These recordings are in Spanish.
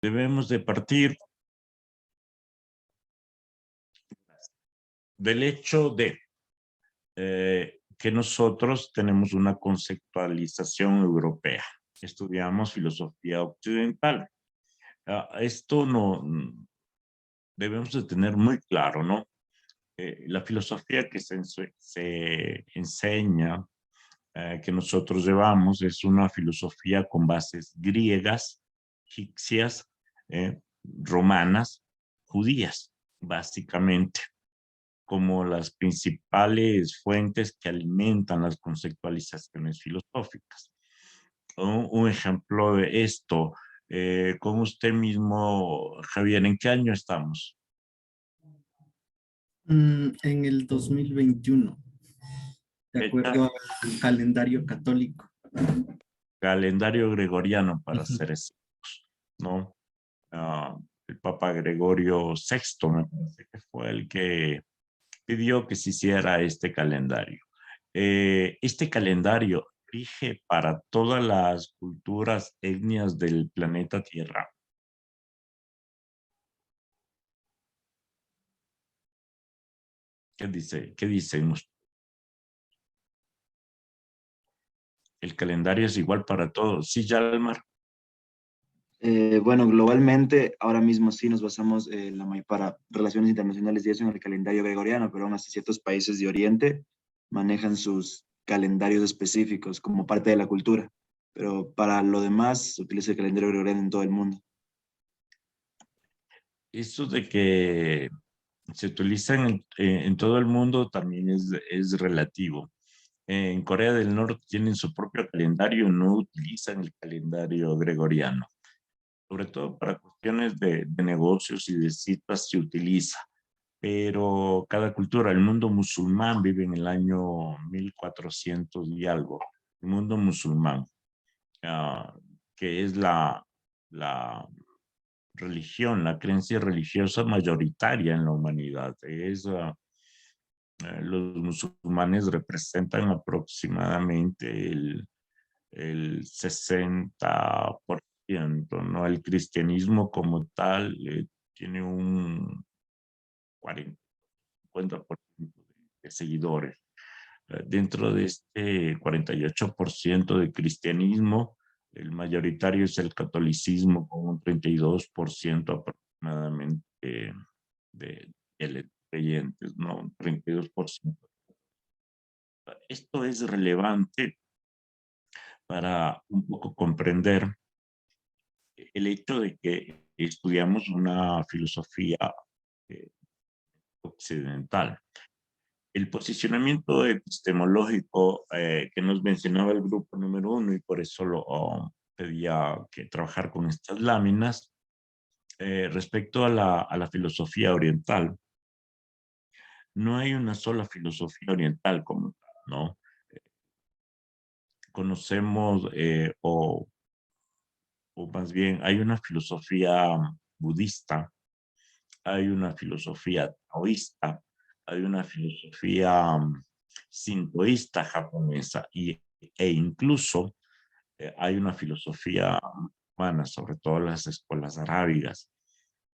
Debemos de partir del hecho de que nosotros tenemos una conceptualización europea. Estudiamos filosofía occidental. Esto no debemos de tener muy claro, ¿no? La filosofía que se enseña, que nosotros llevamos, es una filosofía con bases griegas, egipcias, romanas, judías, básicamente, como las principales fuentes que alimentan las conceptualizaciones filosóficas. Un ejemplo de esto, con usted mismo, Javier, ¿en qué año estamos? En el 2021, de Fecha, acuerdo al calendario católico. calendario gregoriano, para Ujú. ser exactos, ¿no? El Papa Gregorio VI, me parece que fue el que pidió que se hiciera este calendario. Este calendario rige para todas las culturas, etnias del planeta Tierra. ¿Qué dice? ¿Qué dicen? El calendario es igual para todos. Sí, Yalmar. Bueno, globalmente, ahora mismo sí nos basamos para relaciones internacionales y eso en el calendario gregoriano, pero aún así ciertos países de Oriente manejan sus calendarios específicos como parte de la cultura, pero para lo demás se utiliza el calendario gregoriano en todo el mundo. Eso de que se utiliza en todo el mundo también es relativo. En Corea del Norte tienen su propio calendario, no utilizan el calendario gregoriano. Sobre todo para cuestiones de negocios y de citas se utiliza. Pero cada cultura, el mundo musulmán vive en el año 1400 y algo. El mundo musulmán, ah, que es la religión, la creencia religiosa mayoritaria en la humanidad. Los musulmanes representan aproximadamente el 60%, ¿no? El cristianismo como tal tiene un 40, 50% de seguidores. Dentro de este 48% de cristianismo, el mayoritario es el catolicismo con un 32% aproximadamente de creyentes, ¿no? Un 32%. Esto es relevante para un poco comprender el hecho de que estudiamos una filosofía eh, occidental. El posicionamiento epistemológico que nos mencionaba el grupo número 1 y por eso pedía que trabajar con estas láminas, respecto a la filosofía oriental. No hay una sola filosofía oriental como tal, ¿no? Conocemos o más bien hay una filosofía budista, hay una filosofía taoísta, hay una filosofía sintoísta japonesa e incluso hay una filosofía humana, sobre todo las escuelas arábigas,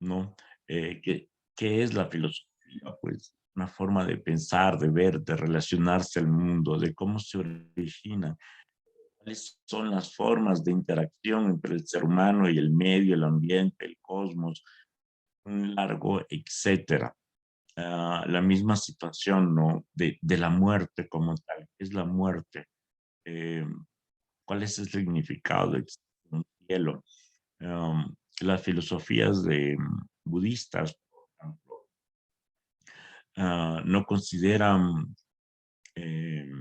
¿no? ¿Qué es la filosofía? Pues una forma de pensar, de ver, de relacionarse al mundo, de cómo se origina, cuáles son las formas de interacción entre el ser humano y el medio, el ambiente, el cosmos, un largo, etcétera. La misma situación, ¿no? De la muerte como tal. ¿Qué es la muerte? Eh, ¿Cuál es el significado de un cielo? Las filosofías budistas, por ejemplo, no consideran eh,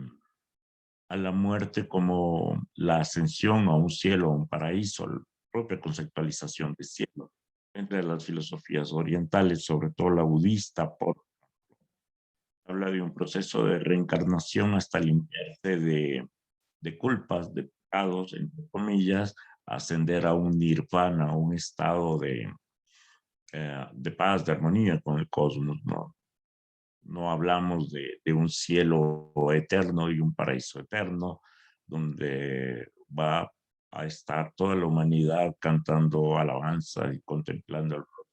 a la muerte como la ascensión a un cielo, a un paraíso, la propia conceptualización de cielo. Entre las filosofías orientales, sobre todo la budista, habla de un proceso de reencarnación hasta limpiarse de culpas, de pecados, entre comillas, ascender a un nirvana, a un estado de paz, de armonía con el cosmos, ¿no? No hablamos de un cielo eterno y un paraíso eterno, donde va a estar toda la humanidad cantando alabanza y contemplando el rostro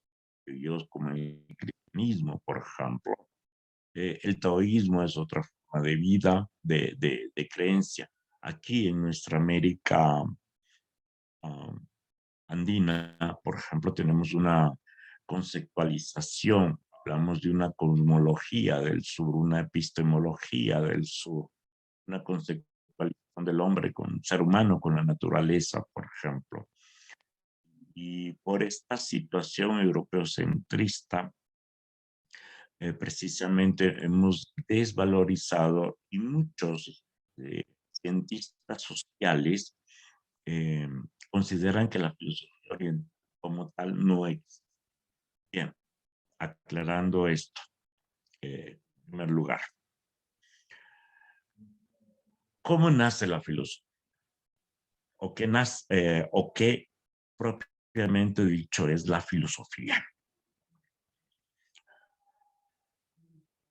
de Dios, como el cristianismo, por ejemplo. El taoísmo es otra forma de vida, de creencia. Aquí en nuestra América andina, por ejemplo, tenemos una conceptualización, hablamos de una cosmología del sur, una epistemología del sur, una conceptualización del hombre con el ser humano, con la naturaleza, por ejemplo. Y por esta situación europeocentrista, precisamente hemos desvalorizado y muchos cientistas sociales eh, consideran que la filosofía oriental como tal no existe. Bien, aclarando esto, en primer lugar, ¿cómo nace la filosofía? ¿O qué propiamente dicho es la filosofía?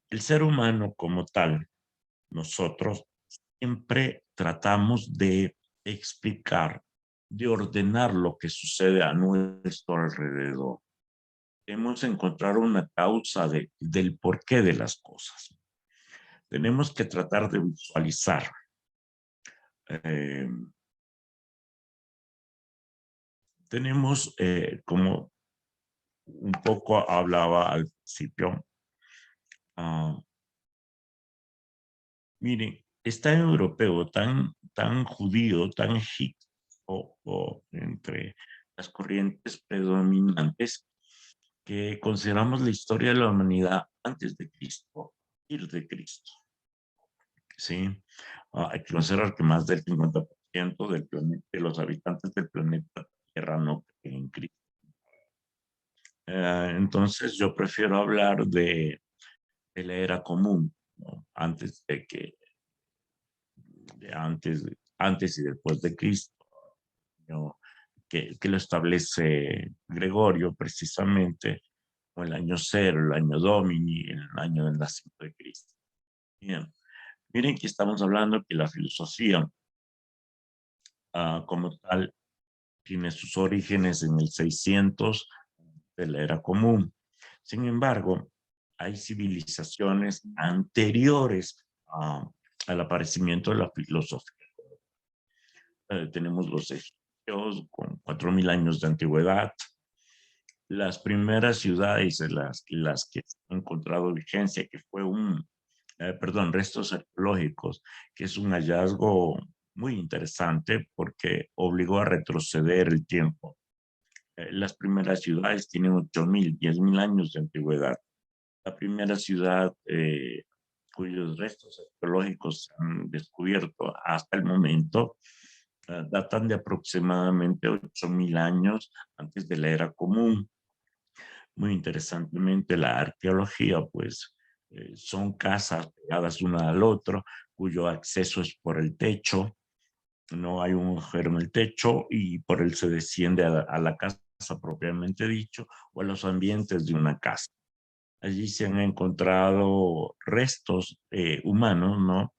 El ser humano como tal, nosotros siempre tratamos de explicar, de ordenar lo que sucede a nuestro alrededor. Debemos encontrar una causa del porqué de las cosas. Tenemos que tratar de visualizar. Eh, tenemos, como un poco hablaba al principio, miren, es tan europeo, tan judío, tan egipcio, o entre las corrientes predominantes, que consideramos la historia de la humanidad antes de Cristo, ir de Cristo. ¿Sí? Hay que considerar que más del 50% del planeta, de los habitantes del planeta Tierra no creen en Cristo. Entonces yo prefiero hablar de la era común, ¿no? Antes y después de Cristo, ¿no? Que lo establece Gregorio precisamente, o el año cero, el año domini, el año del nacimiento de Cristo. Bien, miren que estamos hablando que la filosofía como tal tiene sus orígenes en el 600 de la era común. Sin embargo, hay civilizaciones anteriores al aparecimiento de la filosofía. Tenemos los egipcios con 4000 años de antigüedad. Las primeras ciudades en las que han encontrado vigencia, que fue restos arqueológicos, que es un hallazgo muy interesante porque obligó a retroceder el tiempo. Las primeras ciudades tienen 8000, 10000 años de antigüedad. La primera ciudad cuyos restos arqueológicos se han descubierto hasta el momento datan de aproximadamente 8000 años antes de la era común. Muy interesantemente, la arqueología, pues, son casas pegadas una al otro, cuyo acceso es por el techo, no hay un agujero en el techo y por él se desciende a la casa propiamente dicho o a los ambientes de una casa. Allí se han encontrado restos humanos, ¿no?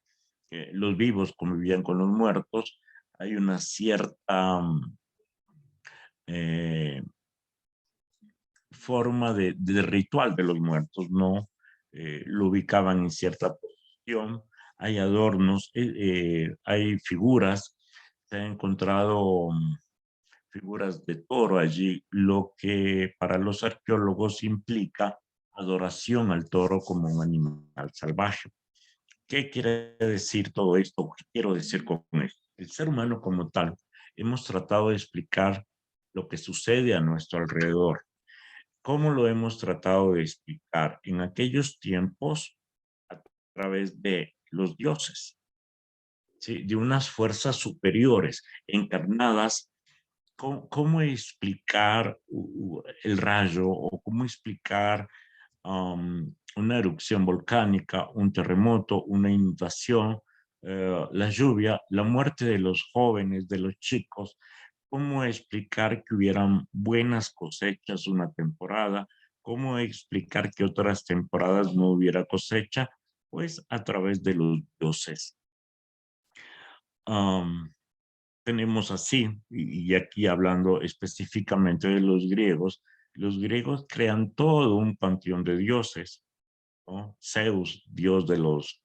Los vivos convivían con los muertos. Hay una cierta eh, forma de ritual de los muertos, ¿no? Lo ubicaban en cierta posición, hay adornos, hay figuras, se han encontrado figuras de toro allí, lo que para los arqueólogos implica adoración al toro como un animal salvaje. ¿Qué quiere decir todo esto? ¿Qué quiero decir con esto? El ser humano como tal, hemos tratado de explicar lo que sucede a nuestro alrededor. ¿Cómo lo hemos tratado de explicar? En aquellos tiempos, a través de los dioses, ¿sí? De unas fuerzas superiores encarnadas. ¿Cómo explicar el rayo o cómo explicar una erupción volcánica, un terremoto, una inundación, la lluvia, la muerte de los jóvenes, de los chicos? ¿Cómo explicar que hubieran buenas cosechas una temporada? ¿Cómo explicar que otras temporadas no hubiera cosecha? Pues a través de los dioses. tenemos así, y aquí hablando específicamente de los griegos crean todo un panteón de dioses, ¿no? Zeus, dios de los,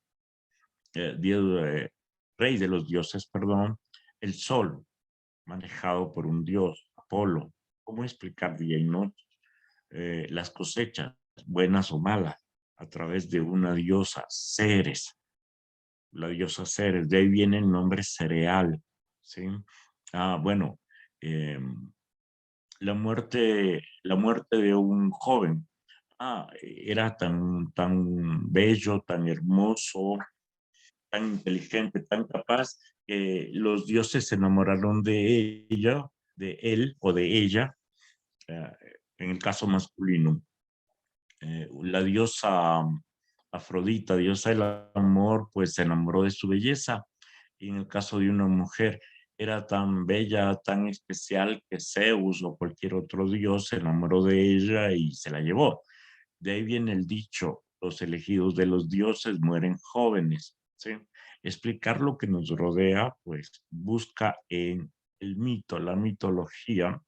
dios, rey de los dioses, perdón, el sol, manejado por un dios, Apolo. ¿Cómo explicar día y noche? Las cosechas, buenas o malas, a través de una diosa, Ceres, la diosa Ceres, de ahí viene el nombre cereal, ¿sí? Bueno, eh, la muerte de un joven, era tan bello, tan hermoso, tan inteligente, tan capaz, que los dioses se enamoraron de ella, de él o de ella, eh, en el caso masculino. La diosa Afrodita, diosa del amor, pues se enamoró de su belleza. Y en el caso de una mujer, era tan bella, tan especial que Zeus o cualquier otro dios se enamoró de ella y se la llevó. De ahí viene el dicho, los elegidos de los dioses mueren jóvenes, ¿sí? Explicar lo que nos rodea, pues busca en el mito, la mitología,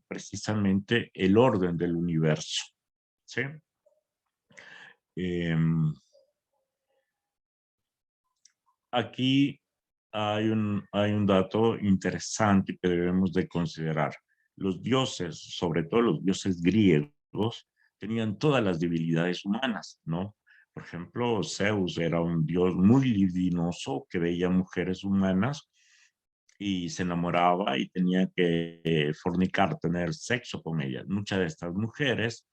precisamente el orden del universo, ¿sí? Em, Aquí hay un dato interesante que debemos de considerar. Los dioses, sobre todo los dioses griegos, tenían todas las debilidades humanas, ¿no? Por ejemplo, Zeus era un dios muy libidinoso que veía mujeres humanas y se enamoraba y tenía que fornicar, tener sexo con ellas. Muchas de estas mujeres,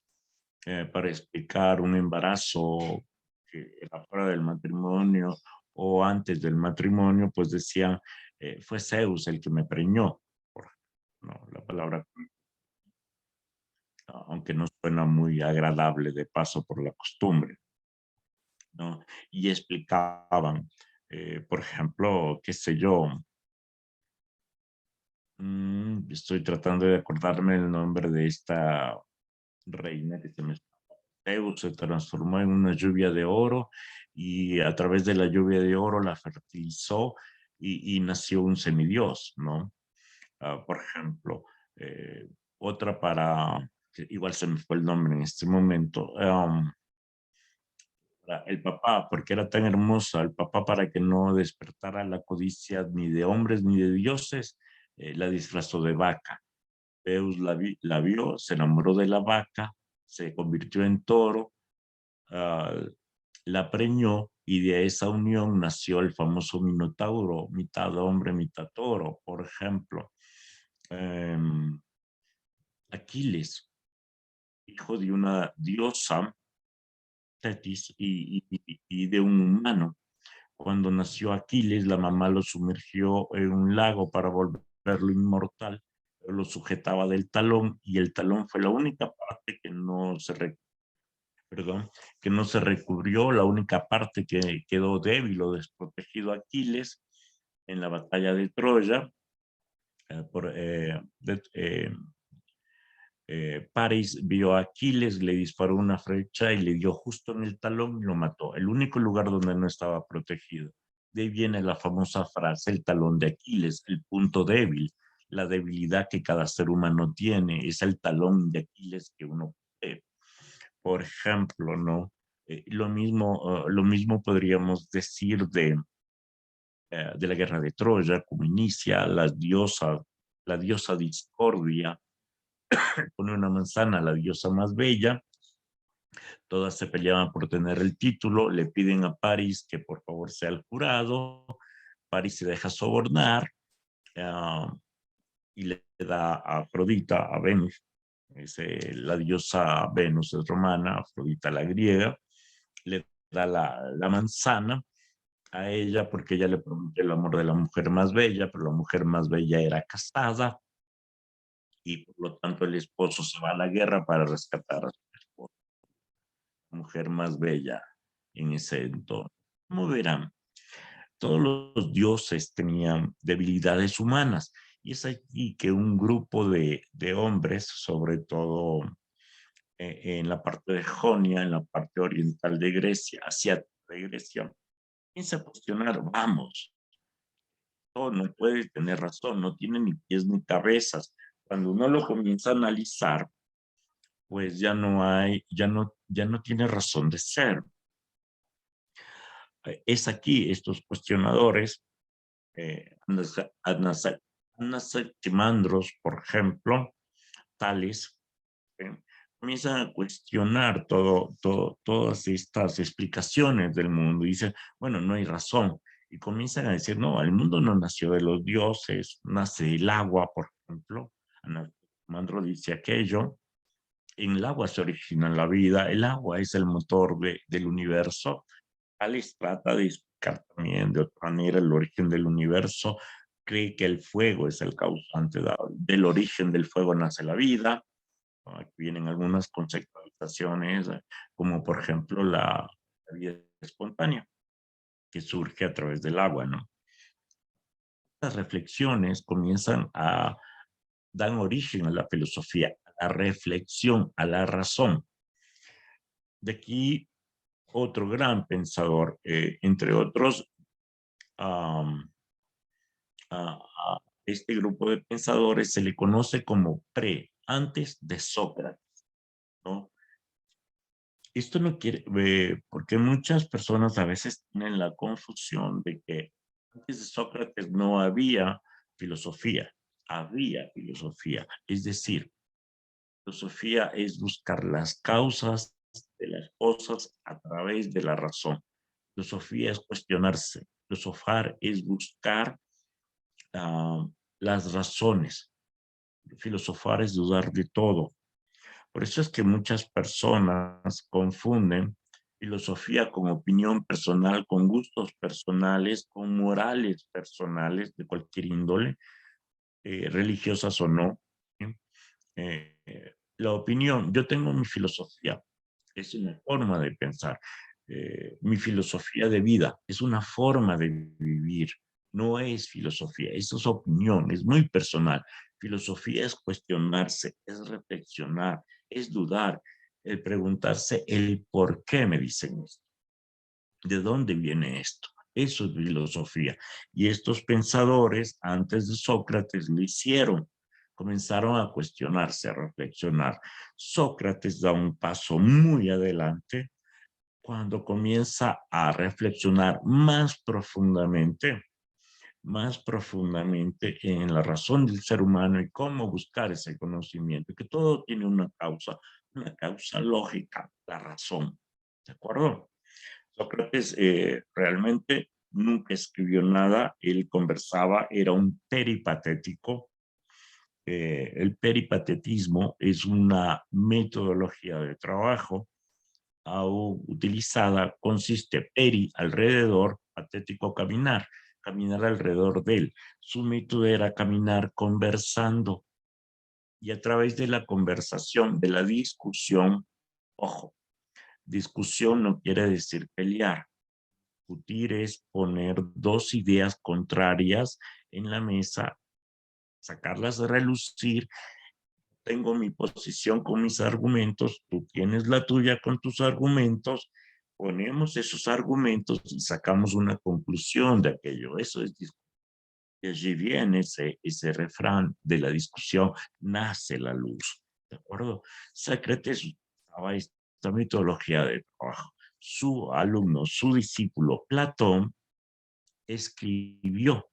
para explicar un embarazo que era fuera del matrimonio o antes del matrimonio, pues decían, fue Zeus el que me preñó. No, la palabra, aunque no suena muy agradable de paso por la costumbre, ¿no? Y explicaban, por ejemplo, qué sé yo, estoy tratando de acordarme el nombre de esta reina que se me Zeus se transformó en una lluvia de oro y a través de la lluvia de oro la fertilizó y nació un semidios, ¿no? Por ejemplo, otra que igual se me fue el nombre en este momento, el papá, porque era tan hermosa, el papá para que no despertara la codicia ni de hombres ni de dioses, la disfrazó de vaca. Zeus la vio, se enamoró de la vaca, se convirtió en toro, uh, la preñó y de esa unión nació el famoso Minotauro, mitad hombre, mitad toro, por ejemplo. Aquiles, hijo de una diosa, Tetis, y de un humano. Cuando nació Aquiles, la mamá lo sumergió en un lago para volverlo inmortal, pero lo sujetaba del talón y el talón fue la única parte que no se perdón, que no se recubrió, la única parte que quedó débil o desprotegido Aquiles en la batalla de Troya. Por, Paris vio a Aquiles, le disparó una flecha y le dio justo en el talón y lo mató. El único lugar donde no estaba protegido. De ahí viene la famosa frase, el talón de Aquiles, el punto débil, la debilidad que cada ser humano tiene, es el talón de Aquiles que uno posee. Por ejemplo, ¿no? Lo mismo podríamos decir de la guerra de Troya, como inicia la diosa Discordia, pone una manzana a la diosa más bella, todas se peleaban por tener el título, le piden a París que por favor sea el jurado, París se deja sobornar y le da a Afrodita, a Venus, la diosa Venus es romana, Afrodita la griega, le da la manzana a ella porque ella le prometió el amor de la mujer más bella, pero la mujer más bella era casada y por lo tanto el esposo se va a la guerra para rescatar a su esposa, la mujer más bella en ese entorno. Como verán, todos los dioses tenían debilidades humanas y es aquí que un grupo de hombres, sobre todo en la parte de Jonia, en la parte oriental de Grecia, asiática de Grecia, piensa cuestionar, vamos, no puede tener razón, no tiene ni pies ni cabezas. Cuando uno lo comienza a analizar, pues ya no tiene razón de ser. Es aquí estos cuestionadores, Anaximandros, por ejemplo, Tales, eh, comienzan a cuestionar todas estas explicaciones del mundo y dicen, bueno, no hay razón. Y comienzan a decir, no, el mundo no nació de los dioses, nace del agua, por ejemplo. Anaximandro dice aquello. En el agua se origina la vida, el agua es el motor del universo. Tales trata de explicar también de otra manera el origen del universo, cree que el fuego es el causante del origen del fuego nace la vida. Aquí vienen algunas conceptualizaciones, como por ejemplo la vida espontánea, que surge a través del agua, ¿no? Las reflexiones dan origen a la filosofía, a la reflexión, a la razón. De aquí otro gran pensador, entre otros, a este grupo de pensadores se le conoce como antes de Sócrates, ¿no? Esto no quiere, porque muchas personas a veces tienen la confusión de que antes de Sócrates no había filosofía, había filosofía. Es decir, filosofía es buscar las causas de las cosas a través de la razón. Filosofía es cuestionarse. Filosofar es buscar las razones. Filosofar es dudar de todo. Por eso es que muchas personas confunden filosofía con opinión personal, con gustos personales, con morales personales de cualquier índole, religiosas o no. ¿Sí? La opinión, yo tengo mi filosofía, es una forma de pensar. Mi filosofía de vida es una forma de vivir, no es filosofía, eso es opinión, es muy personal. Filosofía es cuestionarse, es reflexionar, es dudar, el preguntarse el por qué me dicen esto, de dónde viene esto. Eso es filosofía. Y estos pensadores, antes de Sócrates, lo hicieron. Comenzaron a cuestionarse, a reflexionar. Sócrates da un paso muy adelante cuando comienza a reflexionar más profundamente en la razón del ser humano y cómo buscar ese conocimiento, que todo tiene una causa lógica, la razón. ¿De acuerdo? Sócrates realmente nunca escribió nada, él conversaba, era un peripatético. El peripatetismo es una metodología de trabajo utilizada, consiste alrededor, patético caminar, caminar alrededor de él. Su método era caminar conversando y a través de la conversación, de la discusión, ojo, discusión no quiere decir pelear. Discutir es poner dos ideas contrarias en la mesa, sacarlas a relucir. Tengo mi posición con mis argumentos, tú tienes la tuya con tus argumentos, ponemos esos argumentos y sacamos una conclusión de aquello. Eso es discutir. Y allí viene ese refrán de la discusión, nace la luz. ¿De acuerdo? Sócrates usaba esta metodología de trabajo. Su alumno, su discípulo Platón, escribió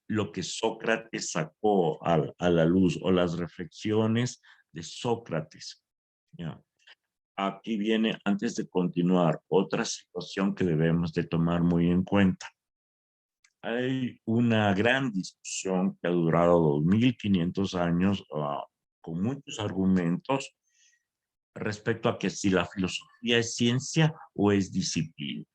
lo que Sócrates sacó a la luz o las reflexiones de Sócrates. ¿Ya? Aquí viene, antes de continuar, otra situación que debemos de tomar muy en cuenta. Hay una gran discusión que ha durado 2500 años con muchos argumentos respecto a que si la filosofía es ciencia o es disciplina.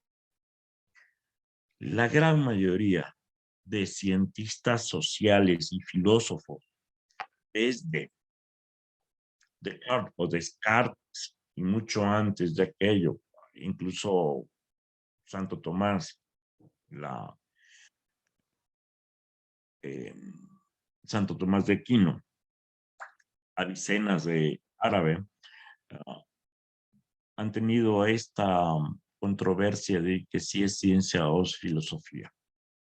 La gran mayoría de cientistas sociales y filósofos desde Descartes o Descartes y mucho antes de aquello, incluso Santo Tomás, eh, Santo Tomás de Aquino, Avicennas de Árabe, uh, han tenido esta controversia de que si es ciencia o es filosofía.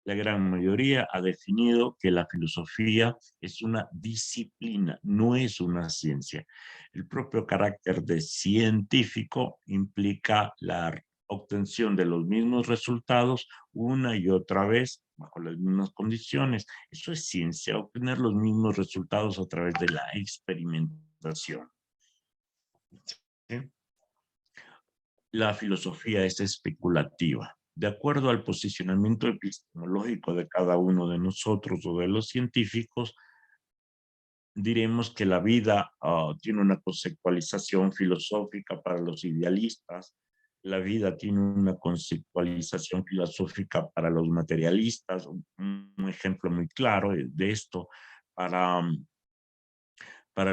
La gran mayoría ha definido que la filosofía es una disciplina, no es una ciencia. El propio carácter de científico implica la obtención de los mismos resultados una y otra vez bajo las mismas condiciones. Eso es ciencia, obtener los mismos resultados a través de la experimentación. ¿Sí? La filosofía es especulativa. De acuerdo al posicionamiento epistemológico de cada uno de nosotros o de los científicos, diremos que la vida tiene una conceptualización filosófica para los idealistas, la vida tiene una conceptualización filosófica para los materialistas. Un ejemplo muy claro de esto para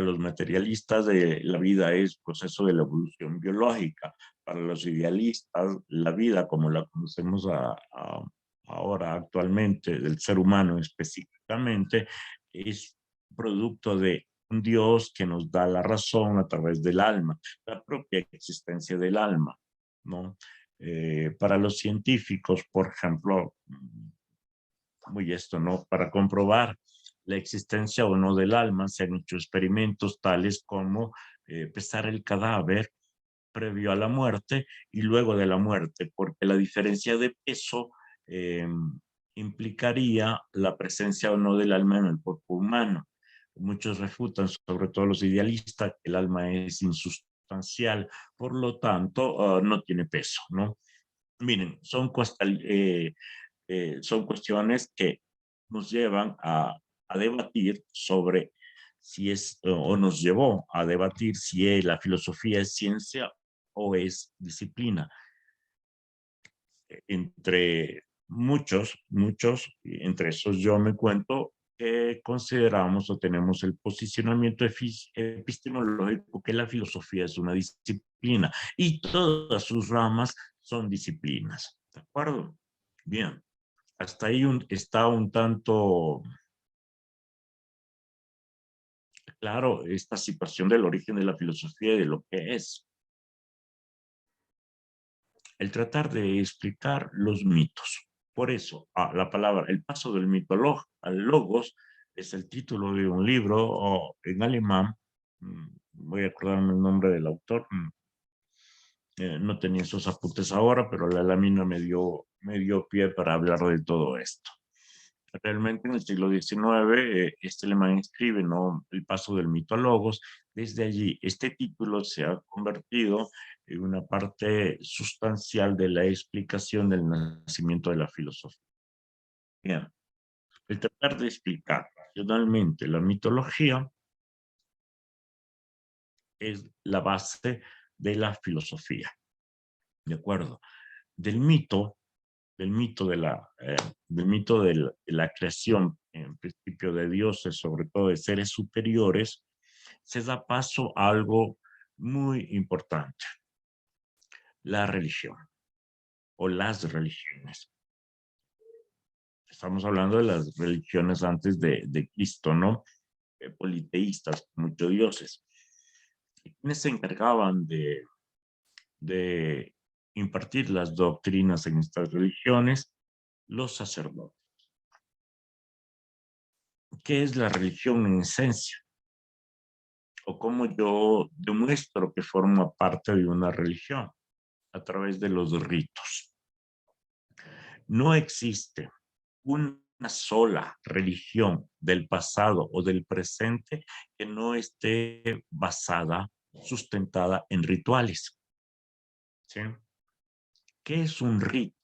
los materialistas, la vida es proceso de la evolución biológica. Para los idealistas, la vida, como la conocemos ahora actualmente, del ser humano específicamente, es producto de un Dios que nos da la razón a través del alma, la propia existencia del alma, ¿no? Para los científicos, por ejemplo, muy esto, ¿no? Para comprobar la existencia o no del alma, se han hecho experimentos tales como pesar el cadáver previo a la muerte y luego de la muerte, porque la diferencia de peso implicaría la presencia o no del alma en el cuerpo humano. Muchos refutan, sobre todo los idealistas, que el alma es insustancial, por lo tanto, no tiene peso, ¿no? Miren, son cuestiones que nos llevan a debatir sobre si es, o nos llevó a debatir si la filosofía es ciencia o es disciplina. Entre muchos, entre esos yo me cuento, consideramos o tenemos el posicionamiento epistemológico que la filosofía es una disciplina y todas sus ramas son disciplinas. ¿De acuerdo? Bien. Hasta ahí está un tanto claro esta situación del origen de la filosofía y de lo que es. El tratar de explicar los mitos. Por eso, la palabra, el paso del mito al logos, es el título de un libro en alemán. Voy a acordarme el nombre del autor. No tenía esos apuntes ahora, pero la lámina me dio pie para hablar de todo esto. Realmente en el siglo XIX, este alemán escribe, ¿no?, El paso del mito a logos. Desde allí, este título se ha convertido en una parte sustancial de la explicación del nacimiento de la filosofía. Bien, el tratar de explicar racionalmente la mitología es la base de la filosofía. ¿De acuerdo? Del mito de la creación, en principio de dioses, sobre todo de seres superiores, se da paso a algo muy importante, la religión o las religiones. Estamos hablando de las religiones antes de Cristo, ¿no? Politeístas, muchos dioses. ¿Quiénes se encargaban de impartir las doctrinas en estas religiones? Los sacerdotes. ¿Qué es la religión en esencia? O cómo yo demuestro que forma parte de una religión a través de los ritos. No existe una sola religión del pasado o del presente que no esté basada, sustentada en rituales. ¿Sí? ¿Qué es un rito?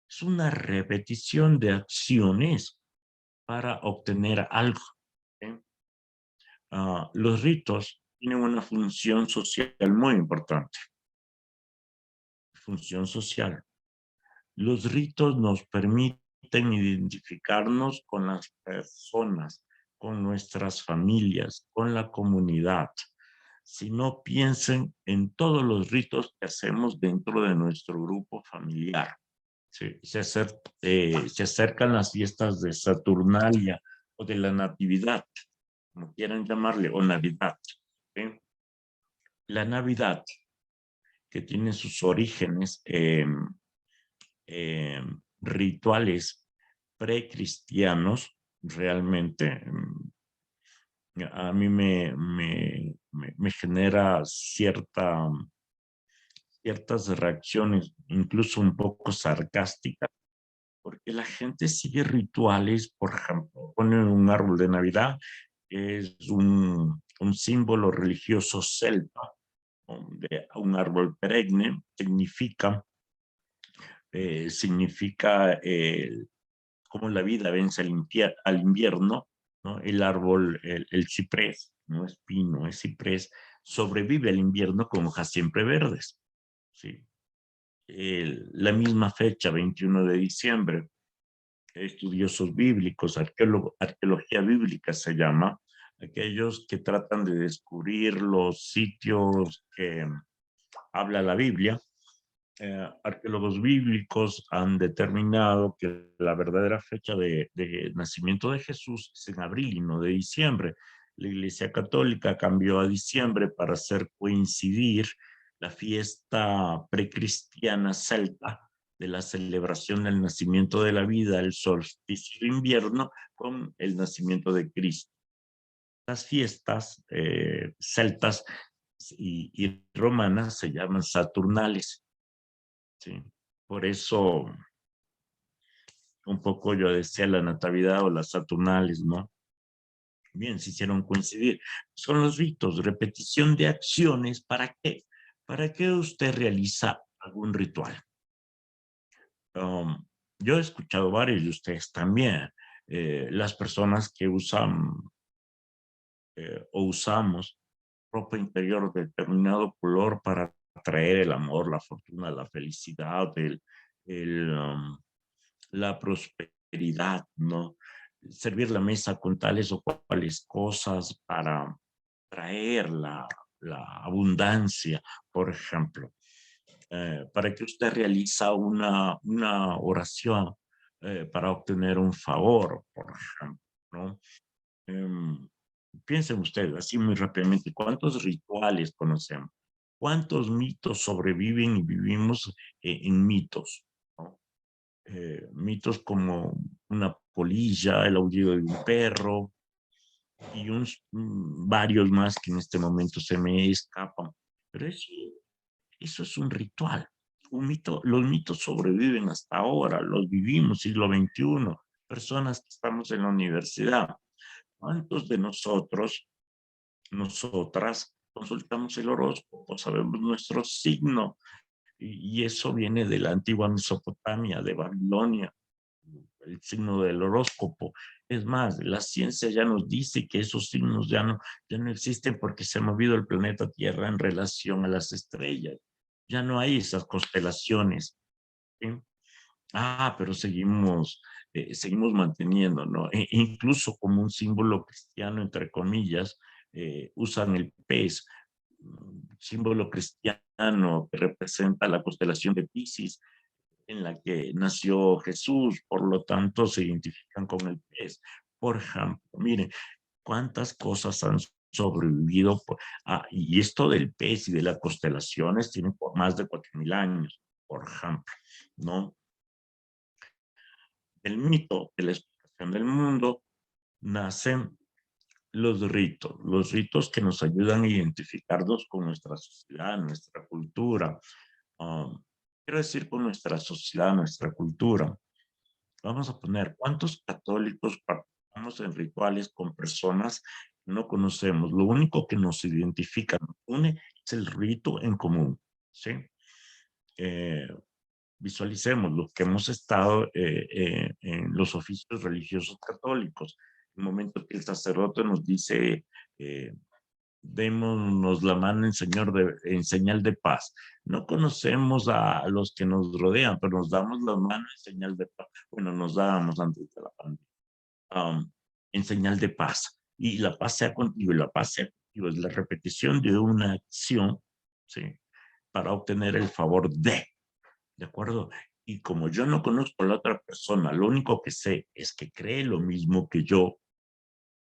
Es una repetición de acciones para obtener algo. ¿Sí? Los ritos tienen una función social muy importante. Función social. Los ritos nos permiten identificarnos con las personas, con nuestras familias, con la comunidad. Si no, piensen en todos los ritos que hacemos dentro de nuestro grupo familiar. Sí, se acercan las fiestas de Saturnalia o de la Natividad, como quieran llamarle, o Navidad. ¿Sí? La Navidad, que tiene sus orígenes rituales precristianos, realmente a mí me genera ciertas reacciones, incluso un poco sarcásticas, porque la gente sigue rituales. Por ejemplo, ponen un árbol de Navidad, que es un símbolo religioso celta, de un árbol perenne, significa cómo la vida vence al invierno, ¿no? El árbol, el ciprés, no es pino, es ciprés, sobrevive al invierno con hojas siempre verdes. ¿Sí? La misma fecha, 21 de diciembre, estudiosos bíblicos, arqueología bíblica se llama, aquellos que tratan de descubrir los sitios que habla la Biblia. Arqueólogos bíblicos han determinado que la verdadera fecha de nacimiento de Jesús es en abril y no de diciembre. La Iglesia Católica cambió a diciembre para hacer coincidir la fiesta precristiana celta de la celebración del nacimiento de la vida, el solsticio de invierno, con el nacimiento de Cristo. Las fiestas celtas y romanas se llaman saturnales. Sí. Por eso un poco yo decía la natividad o las saturnales, ¿no? Bien, se hicieron coincidir. Son los ritos, repetición de acciones. ¿Para qué? ¿Para qué usted realiza algún ritual? Yo he escuchado varios de ustedes también. Las personas que usan o usamos ropa interior de determinado color para atraer el amor, la fortuna, la felicidad, la prosperidad, ¿no? Servir la mesa con tales o cuales cosas para traer la abundancia, por ejemplo. Para que usted realiza una oración para obtener un favor, por ejemplo, ¿no? Piensen ustedes así muy rápidamente, ¿cuántos rituales conocemos? ¿Cuántos mitos sobreviven y vivimos en mitos? ¿No? Mitos como una polilla, el aullido de un perro y varios más que en este momento se me escapan. Pero eso es un ritual. Un mito, los mitos sobreviven hasta ahora, los vivimos, siglo XXI, personas que estamos en la universidad. ¿Cuántos de nosotras, consultamos el horóscopo, sabemos nuestro signo? Y eso viene de la antigua Mesopotamia, de Babilonia, el signo del horóscopo. Es más, la ciencia ya nos dice que esos signos ya no existen porque se ha movido el planeta Tierra en relación a las estrellas. Ya no hay esas constelaciones. ¿Sí? Pero seguimos manteniendo, ¿no? Incluso como un símbolo cristiano, entre comillas, usan el pez, símbolo cristiano que representa la constelación de Piscis, en la que nació Jesús, por lo tanto se identifican con el pez. Por ejemplo, miren, cuántas cosas han sobrevivido. Y esto del pez y de las constelaciones tiene por más de 4.000 años, por ejemplo, ¿no? El mito de la explicación del mundo nacen los ritos que nos ayudan a identificarnos con nuestra sociedad, nuestra cultura. Quiero decir con nuestra sociedad, nuestra cultura. Vamos a poner, ¿cuántos católicos participamos en rituales con personas que no conocemos? Lo único que nos identifica, nos une, es el rito en común, ¿sí? Visualicemos lo que hemos estado en los oficios religiosos católicos. El momento que el sacerdote nos dice, démonos la mano en señal de paz. No conocemos a los que nos rodean, pero nos damos la mano en señal de paz. Bueno, nos dábamos antes de la pandemia, en señal de paz. Y la paz sea contigo, y la paz sea contigo. Es la repetición de una acción, ¿sí? Para obtener el favor ¿de acuerdo? Y como yo no conozco a la otra persona, lo único que sé es que cree lo mismo que yo,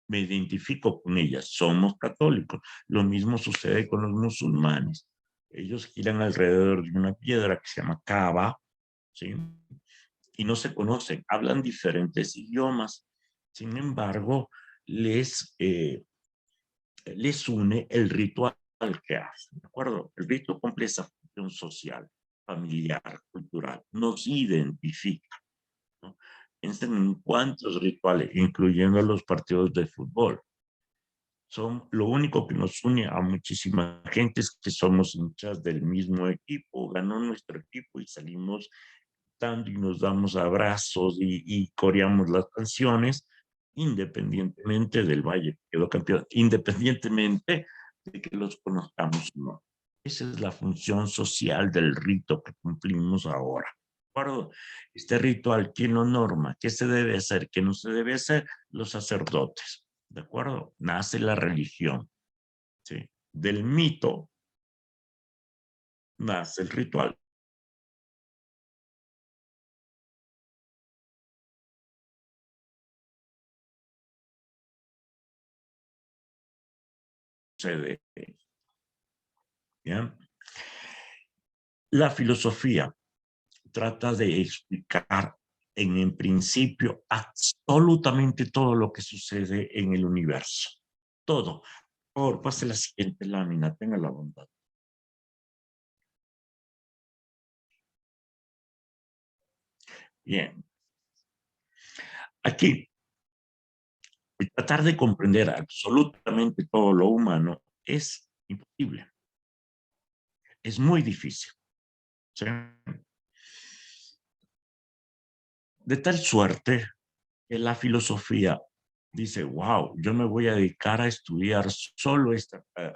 me identifico con ella, somos católicos. Lo mismo sucede con los musulmanes. Ellos giran alrededor de una piedra que se llama Kaaba, ¿sí? y no se conocen, hablan diferentes idiomas. Sin embargo, les une el ritual que hacen, ¿de acuerdo? El rito cumple esa función social, familiar, cultural, nos identifica, ¿no? Piensen en cuántos rituales, incluyendo los partidos de fútbol. Son lo único que nos une a muchísima gente es que somos hinchas del mismo equipo, ganó nuestro equipo y salimos dando y nos damos abrazos y coreamos las canciones, independientemente del Valle que quedó campeón, independientemente de que los conozcamos o no. Esa es la función social del rito que cumplimos ahora. ¿De este ritual, ¿quién lo norma? ¿Qué se debe hacer? ¿Qué no se debe hacer? Los sacerdotes. ¿De acuerdo? Nace la religión. ¿Sí? Del mito nace el ritual. ¿Ya? La filosofía trata de explicar en principio absolutamente todo lo que sucede en el universo. Todo. Por favor, pase la siguiente lámina, tenga la bondad. Bien. Aquí, tratar de comprender absolutamente todo lo humano es imposible. Es muy difícil. ¿Sí? De tal suerte que la filosofía dice, wow, yo me voy a dedicar a estudiar solo a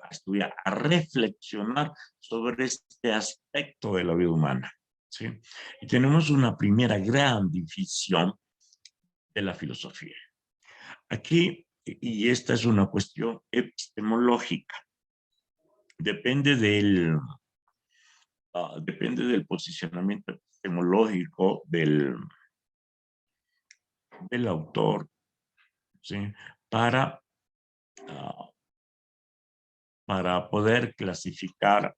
estudiar, a reflexionar sobre este aspecto de la vida humana. ¿Sí? Y tenemos una primera gran división de la filosofía. Aquí, y esta es una cuestión epistemológica, depende del posicionamiento epistemológico del autor, ¿sí? Para, uh, para poder clasificar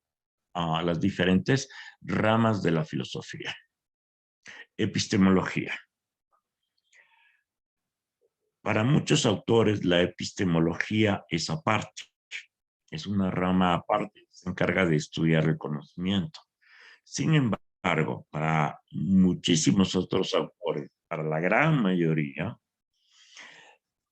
a las diferentes ramas de la filosofía. Epistemología. Para muchos autores, la epistemología es aparte, es una rama aparte, se encarga de estudiar el conocimiento. Sin embargo, para muchísimos otros autores, para la gran mayoría,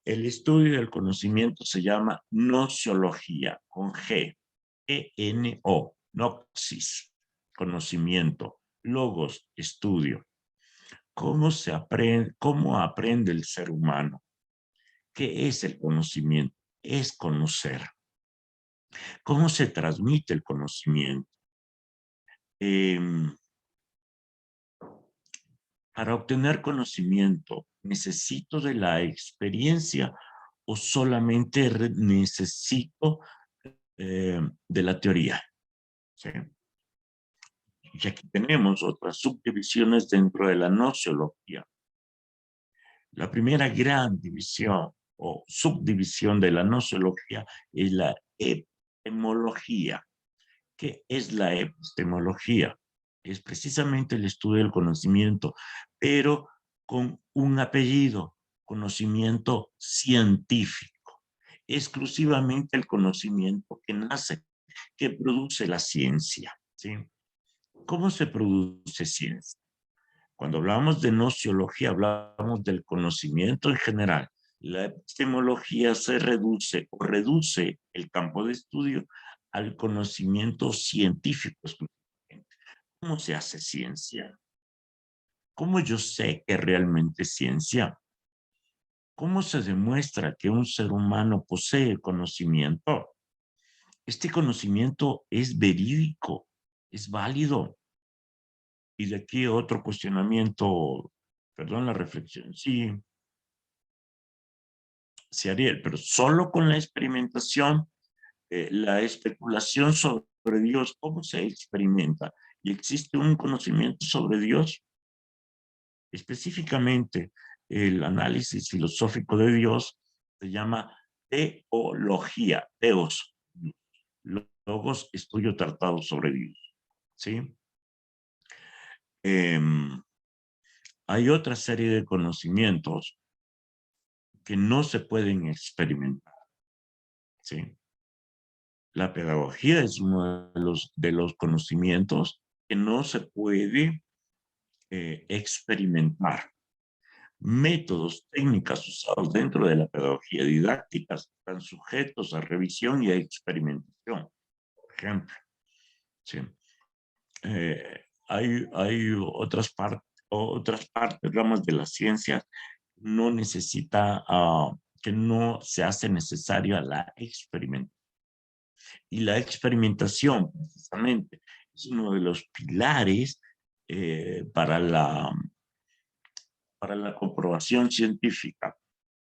el estudio del conocimiento se llama nociología, con G, E-N-O, noxis, conocimiento, logos, estudio. ¿Cómo aprende el ser humano? ¿Qué es el conocimiento? Es conocer. ¿Cómo se transmite el conocimiento? Para obtener conocimiento, ¿necesito de la experiencia o solamente necesito de la teoría? ¿Sí? Y aquí tenemos otras subdivisiones dentro de la nociología. La primera gran división o subdivisión de la nociología es la epistemología. ¿Qué es la epistemología? Es precisamente el estudio del conocimiento, pero con un apellido, conocimiento científico. Exclusivamente el conocimiento que nace, que produce la ciencia, ¿sí? ¿Cómo se produce ciencia? Cuando hablamos de nociología, hablamos del conocimiento en general. La epistemología se reduce o reduce el campo de estudio al conocimiento científico exclusivamente. ¿Cómo se hace ciencia? ¿Cómo yo sé que realmente es ciencia? ¿Cómo se demuestra que un ser humano posee conocimiento? Este conocimiento es verídico, es válido. Y de aquí otro cuestionamiento, perdón la reflexión, sí, Ariel, pero solo con la experimentación, la especulación sobre Dios, ¿cómo se experimenta? ¿Y existe un conocimiento sobre Dios? Específicamente, el análisis filosófico de Dios se llama teología, teos, logos, estudio tratado sobre Dios, ¿sí? hay otra serie de conocimientos que no se pueden experimentar, ¿sí? La pedagogía es uno de los conocimientos que no se puede experimentar. Métodos, técnicas usados dentro de la pedagogía didáctica están sujetos a revisión y a experimentación. Por ejemplo, ¿sí? Hay otras partes, ramas de la ciencia, no necesita, que no se hace necesaria la experimentación. Y la experimentación, precisamente, es uno de los pilares para la comprobación científica,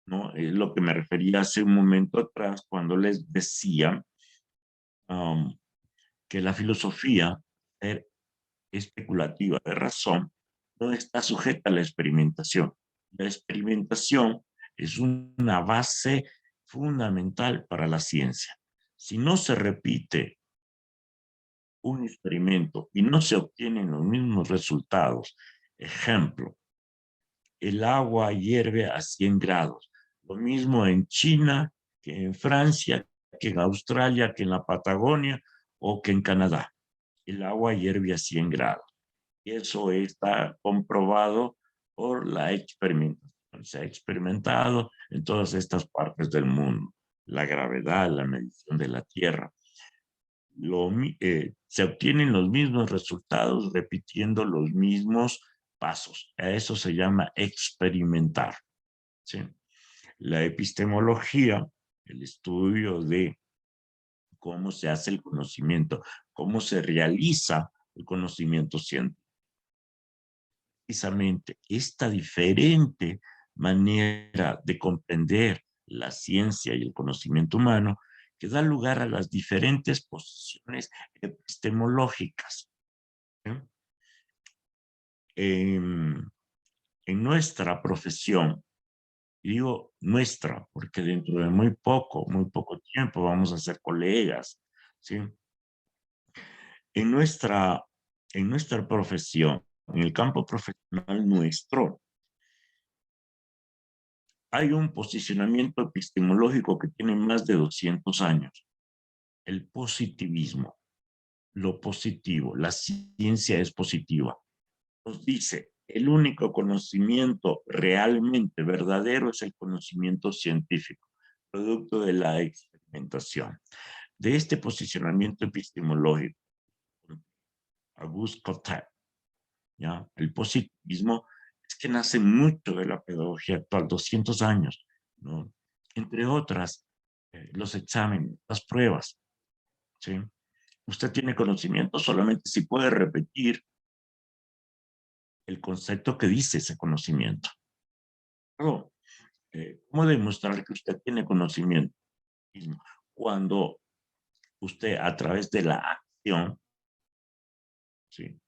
¿no? Es lo que me refería hace un momento atrás cuando les decía que la filosofía especulativa de razón no está sujeta a la experimentación. La experimentación es una base fundamental para la ciencia. Si no se repite un experimento y no se obtienen los mismos resultados, ejemplo, el agua hierve a 100 grados, lo mismo en China que en Francia, que en Australia, que en la Patagonia o que en Canadá. El agua hierve a 100 grados. Y eso está comprobado por la experimentación. Se ha experimentado en todas estas partes del mundo. La gravedad, la medición de la Tierra. Se obtienen los mismos resultados repitiendo los mismos pasos. A eso se llama experimentar, ¿sí? La epistemología, el estudio de cómo se hace el conocimiento, cómo se realiza el conocimiento científico. Precisamente esta diferente manera de comprender la ciencia y el conocimiento humano que da lugar a las diferentes posiciones epistemológicas. ¿Sí? En nuestra profesión, y digo nuestra, porque dentro de muy poco tiempo vamos a ser colegas, ¿sí? En nuestra profesión, en el campo profesional nuestro, hay un posicionamiento epistemológico que tiene más de 200 años. El positivismo, lo positivo, la ciencia es positiva. Nos dice, el único conocimiento realmente verdadero es el conocimiento científico, producto de la experimentación. De este posicionamiento epistemológico, Auguste Comte, ¿ya? El positivismo es que nace mucho de la pedagogía actual, 200 años, ¿no? Entre otras, los exámenes, las pruebas, ¿sí? Usted tiene conocimiento solamente si puede repetir el concepto que dice ese conocimiento. Pero, ¿cómo demostrar que usted tiene conocimiento? Cuando usted a través de la acción, ¿sí?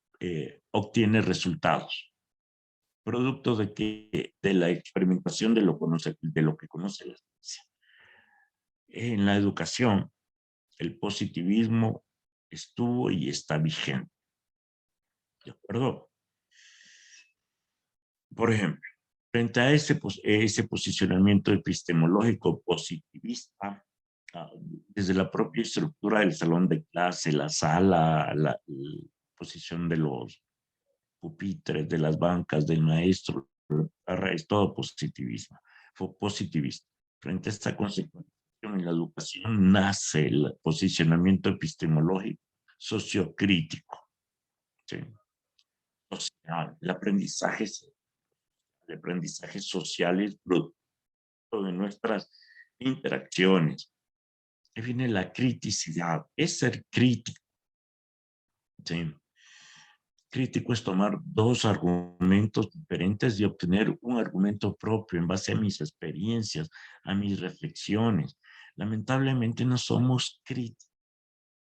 Obtiene resultados, producto de la experimentación de lo que conoce la ciencia. En la educación, el positivismo estuvo y está vigente. ¿De acuerdo? Por ejemplo, frente a ese posicionamiento epistemológico positivista, desde la propia estructura del salón de clase, la sala, la posición de los pupitres, de las bancas, del maestro, es todo positivismo. Fue positivista. Frente a esta consecuencia en la educación nace el posicionamiento epistemológico sociocrítico, ¿sí? Social, el aprendizaje social es producto de nuestras interacciones. Ahí viene la criticidad, es ser crítico, ¿sí? Crítico es tomar dos argumentos diferentes y obtener un argumento propio en base a mis experiencias, a mis reflexiones. Lamentablemente no somos críticos,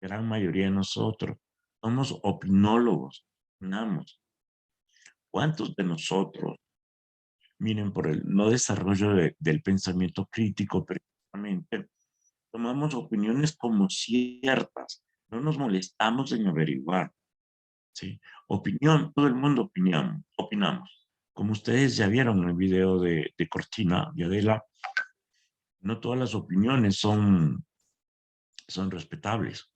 la gran mayoría de nosotros. Somos opinólogos, opinamos. ¿Cuántos de nosotros, miren, por el no desarrollo del pensamiento crítico precisamente, tomamos opiniones como ciertas, no nos molestamos en averiguar? ¿Sí? Opinión, todo el mundo opinamos. como ustedes ya vieron en el video de Cortina y Adela, no todas las opiniones son respetables,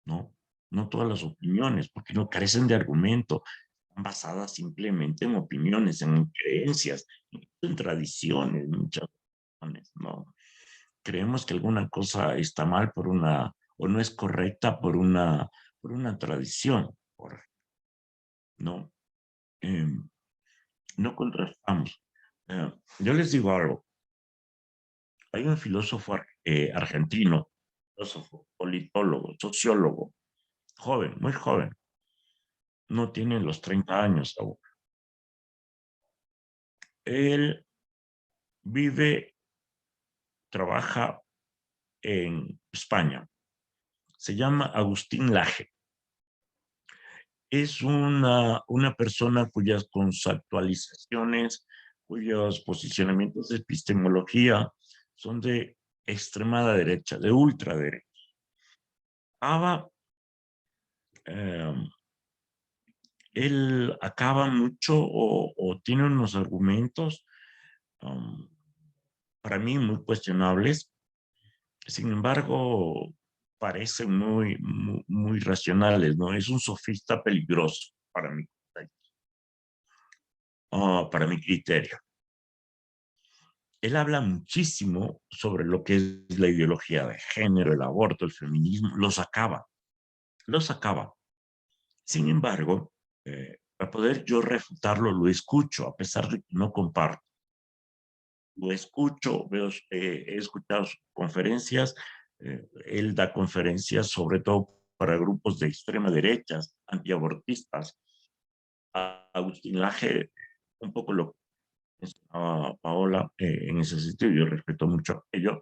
¿no? No todas las opiniones, porque no carecen de argumento, están basadas simplemente en opiniones, en creencias, en tradiciones, muchas tradiciones, ¿no? Creemos que alguna cosa está mal por una, o no es correcta por una tradición, ¿no? No contrastamos. Yo les digo algo. Hay un filósofo argentino, filósofo, politólogo, sociólogo, joven, muy joven, no tiene los 30 años aún. Él vive, trabaja en España. Se llama Agustín Laje. Es una persona cuyas conceptualizaciones, cuyos posicionamientos de epistemología son de extremada derecha, de ultraderecha. Él acaba mucho o tiene unos argumentos para mí muy cuestionables. Sin embargo, parecen muy racionales, ¿no? Es un sofista peligroso para mi criterio. Él habla muchísimo sobre lo que es la ideología de género, el aborto, el feminismo, los acaba. Sin embargo, para poder yo refutarlo, lo escucho, a pesar de que no comparto. Lo escucho, he escuchado sus conferencias, él da conferencias sobre todo para grupos de extrema derecha, antiabortistas. Agustín Laje, un poco lo que mencionaba Paola en ese sentido, yo respeto mucho ello.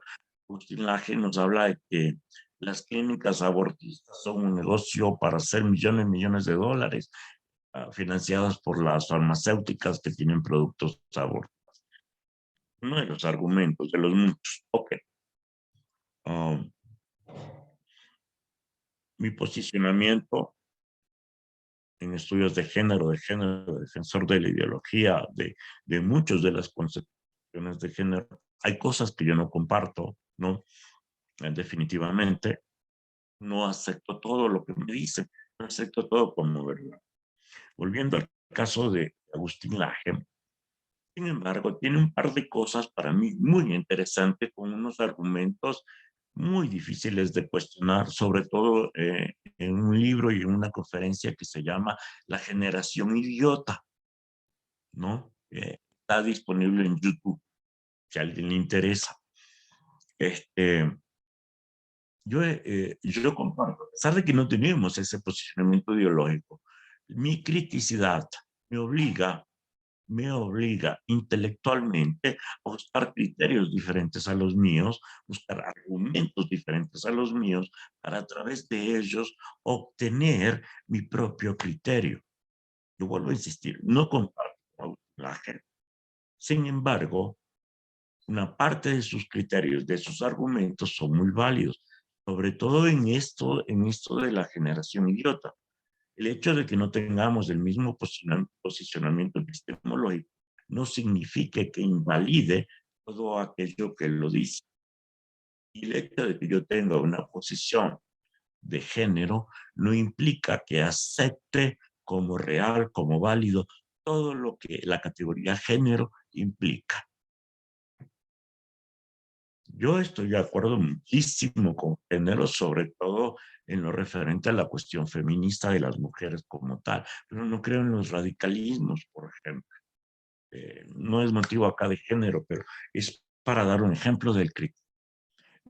Agustín Laje nos habla de que las clínicas abortistas son un negocio para hacer millones y millones de dólares, financiadas por las farmacéuticas que tienen productos abortistas. Uno de los argumentos, de los muchos. Ok. Mi posicionamiento en estudios de género, defensor de la ideología, de muchas de las concepciones de género. Hay cosas que yo no comparto, ¿no? Definitivamente. No acepto todo lo que me dicen, no acepto todo como verdad. Volviendo al caso de Agustín Laje, sin embargo, tiene un par de cosas para mí muy interesantes, con unos argumentos muy difíciles de cuestionar, sobre todo en un libro y en una conferencia que se llama La generación idiota, ¿no? Está disponible en YouTube, si a alguien le interesa. Yo comparto, a pesar de que no tenemos ese posicionamiento ideológico, mi criticidad me obliga intelectualmente a buscar criterios diferentes a los míos, buscar argumentos diferentes a los míos, para a través de ellos obtener mi propio criterio. Yo vuelvo a insistir, no comparto la gente. Sin embargo, una parte de sus criterios, de sus argumentos son muy válidos, sobre todo en esto de la generación idiota. El hecho de que no tengamos el mismo posicionamiento epistemológico no significa que invalide todo aquello que lo dice. Y el hecho de que yo tenga una posición de género no implica que acepte como real, como válido, todo lo que la categoría género implica. Yo estoy de acuerdo muchísimo con género, sobre todo en lo referente a la cuestión feminista de las mujeres como tal, pero no creo en los radicalismos, por ejemplo. No es motivo acá de género, pero es para dar un ejemplo del criterio.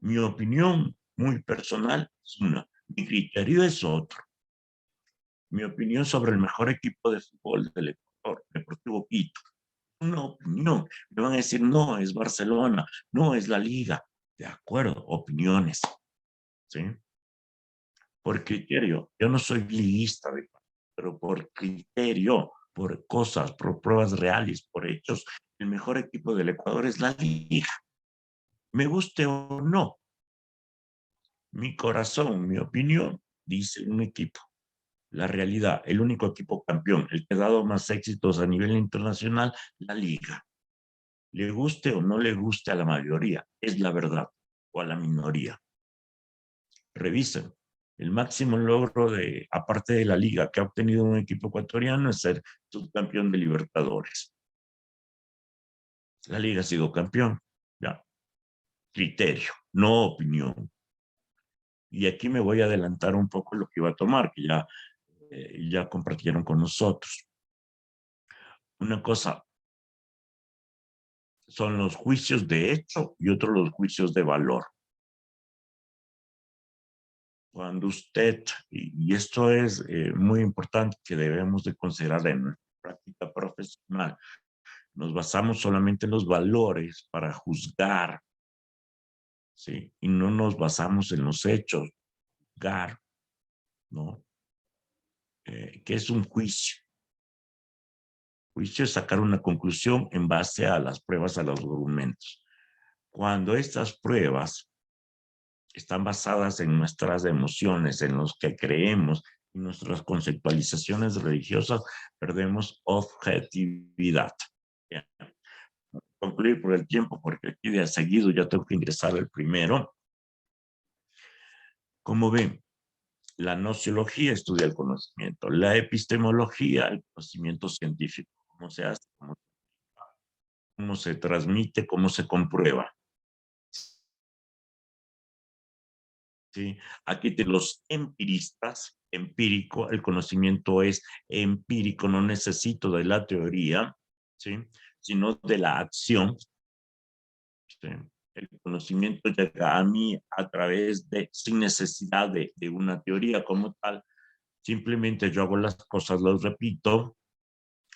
Mi opinión muy personal es una, mi criterio es otro. Mi opinión sobre el mejor equipo de fútbol del Ecuador, Deportivo Quito, una opinión. Me van a decir, no, es Barcelona, no, es la Liga. De acuerdo, opiniones. ¿Sí? Por criterio, yo no soy liguista, pero por criterio, por cosas, por pruebas reales, por hechos, el mejor equipo del Ecuador es la Liga. Me guste o no, mi corazón, mi opinión, dice un equipo. La realidad, el único equipo campeón, el que ha dado más éxitos a nivel internacional, la liga. Le guste o no le guste a la mayoría, es la verdad, o a la minoría. Revisen. El máximo logro de, aparte de la liga que ha obtenido un equipo ecuatoriano, es ser subcampeón de Libertadores. La liga ha sido campeón, ya. Criterio, no opinión. Y aquí me voy a adelantar un poco lo que iba a tomar, que ya compartieron con nosotros. Una cosa son los juicios de hecho y otro los juicios de valor. Cuando usted, y esto es muy importante que debemos de considerar en nuestra práctica profesional, nos basamos solamente en los valores para juzgar, ¿sí? Y no nos basamos en los hechos, juzgar, ¿no? ¿Qué es un juicio? Juicio es sacar una conclusión en base a las pruebas, a los argumentos. Cuando estas pruebas están basadas en nuestras emociones, en los que creemos, en nuestras conceptualizaciones religiosas, perdemos objetividad. Bien. Concluir por el tiempo, porque aquí de seguido ya tengo que ingresar el primero. Como ven, la nociología estudia el conocimiento, la epistemología, el conocimiento científico, cómo se hace, cómo se transmite, cómo se comprueba. ¿Sí? Aquí de los empiristas, empírico, el conocimiento es empírico, no necesito de la teoría, ¿sí? Sino de la acción. ¿Sí? El conocimiento llega a mí a través de, sin necesidad de una teoría como tal, simplemente yo hago las cosas, los repito.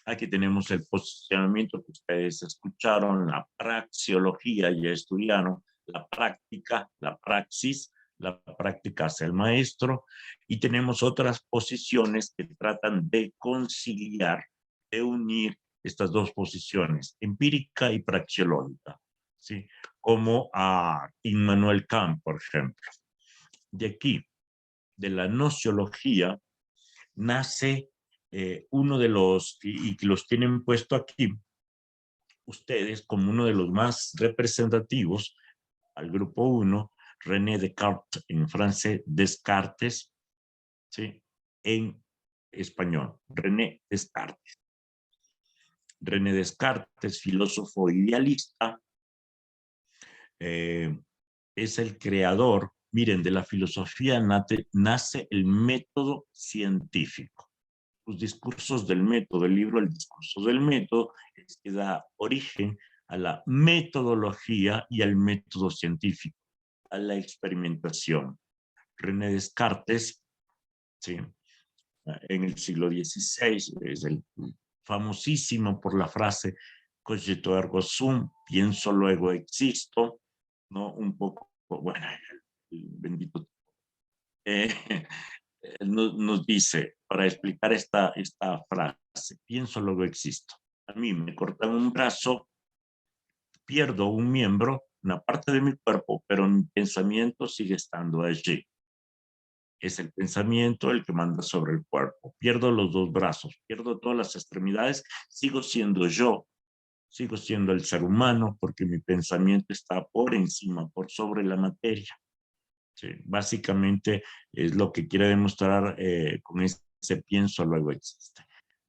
Aquí tenemos el posicionamiento que ustedes escucharon, la praxeología, ya estudiaron, la práctica, la praxis, la práctica hace el maestro, y tenemos otras posiciones que tratan de conciliar, de unir estas dos posiciones, empírica y praxeológica, ¿sí? Como a Immanuel Kant, por ejemplo. De aquí, de la nociología, nace uno de los, y que los tienen puesto aquí, ustedes como uno de los más representativos, al grupo 1, René Descartes, en francés, Descartes, ¿sí? En español, René Descartes. René Descartes, filósofo idealista, es el creador, miren, de la filosofía nace el método científico. Los discursos del método, el libro El discurso del método, es que da origen a la metodología y al método científico, a la experimentación. René Descartes, ¿sí? En el siglo XVI, es el famosísimo por la frase cogito ergo sum, pienso luego existo, ¿no? Un poco, bueno, el bendito nos dice, para explicar esta frase, pienso luego existo. A mí me cortan un brazo, pierdo un miembro, una parte de mi cuerpo, pero mi pensamiento sigue estando allí. Es el pensamiento el que manda sobre el cuerpo. Pierdo los dos brazos, pierdo todas las extremidades, sigo siendo yo, sigo siendo el ser humano porque mi pensamiento está por encima, por sobre la materia. Sí, básicamente es lo que quiere demostrar con ese pienso luego existe.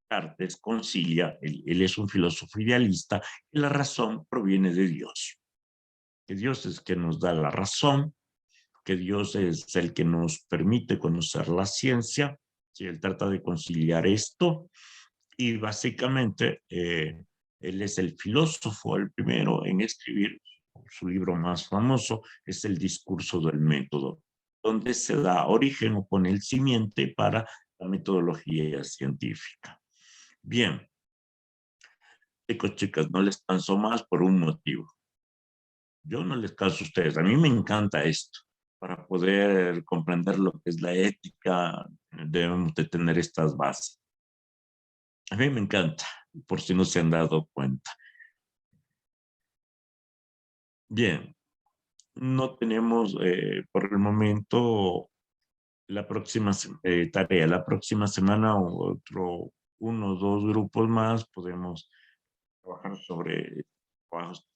Descartes concilia, él es un filósofo idealista, y la razón proviene de Dios. Que Dios es que nos da la razón, que Dios es el que nos permite conocer la ciencia. ¿Sí? Él trata de conciliar esto y básicamente él es el filósofo, el primero en escribir. Su libro más famoso es El discurso del método, donde se da origen o pone el simiente para la metodología científica. Bien, chicos, chicas, no les canso más por un motivo. Yo no les canso a ustedes, a mí me encanta esto. Para poder comprender lo que es la ética, debemos de tener estas bases. A mí me encanta, por si no se han dado cuenta. Bien, no tenemos por el momento la próxima tarea, la próxima semana otro 1 o 2 grupos más podemos trabajar sobre trabajos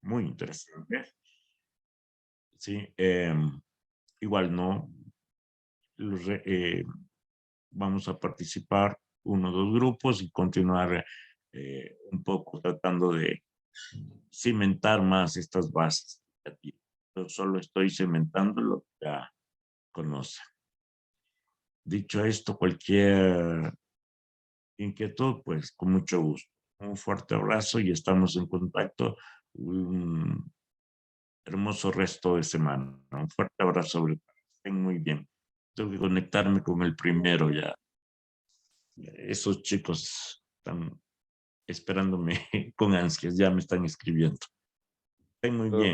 muy interesantes. Sí, igual no vamos a participar 1 o 2 grupos y continuar un poco tratando de cimentar más estas bases. Yo solo estoy cimentando lo que ya conoce. Dicho esto, cualquier inquietud, pues con mucho gusto. Un fuerte abrazo y estamos en contacto. Un hermoso resto de semana. Un fuerte abrazo. Estén muy bien. Tengo que conectarme con el primero ya. Esos chicos están esperándome con ansias, ya me están escribiendo. Estén muy bien.